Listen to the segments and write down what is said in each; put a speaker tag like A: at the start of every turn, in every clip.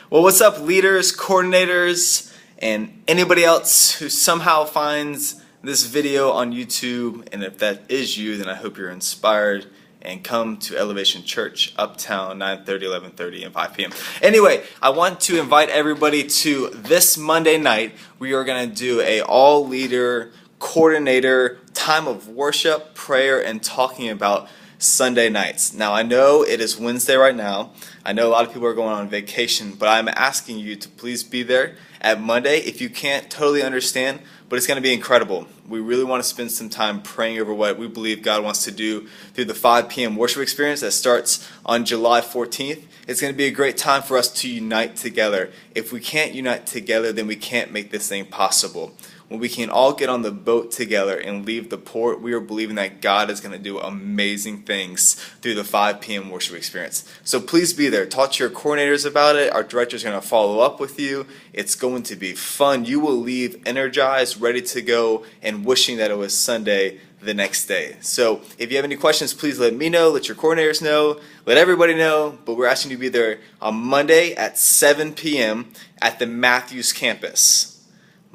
A: Well, what's up, leaders, coordinators, and anybody else who somehow finds this video on YouTube? And if that is you, then I hope you're inspired and come to Elevation Church, Uptown, 9:30, 11:30, and 5 p.m. Anyway, I want to invite everybody to this Monday night. We are going to do a all-leader coordinator time of worship, prayer, and talking about Sunday nights. Now, I know it is Wednesday right now. I know a lot of people are going on vacation, but I'm asking you to please be there at Monday. If you can't, totally understand, but it's going to be incredible. We really want to spend some time praying over what we believe God wants to do through the 5 p.m. worship experience that starts on July 14th. It's going to be a great time for us to unite together. If we can't unite together, then we can't make this thing possible. When we can all get on the boat together and leave the port, we are believing that God is going to do amazing things through the 5 p.m. worship experience. So please be there. Talk to your coordinators about it. Our director is going to follow up with you. It's going to be fun. You will leave energized, ready to go, and wishing that it was Sunday the next day. So if you have any questions, please let me know, let your coordinators know, let everybody know. But we're asking you to be there on Monday at 7 p.m. at the Matthews campus.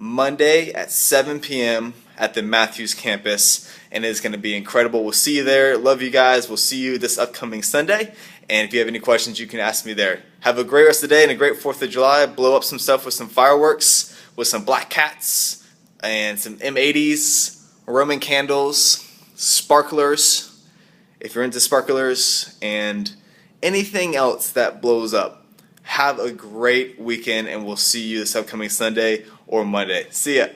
A: Monday at 7 p.m. at the Matthews campus, and it's going to be incredible. We'll see you there. Love you guys. We'll see you this upcoming Sunday, and if you have any questions, you can ask me there. Have a great rest of the day and a great 4th of July. Blow up some stuff with some fireworks, with some black cats, and some M80s, Roman candles, sparklers, if you're into sparklers, and anything else that blows up. Have a great weekend, and we'll see you this upcoming Sunday or Monday. See ya.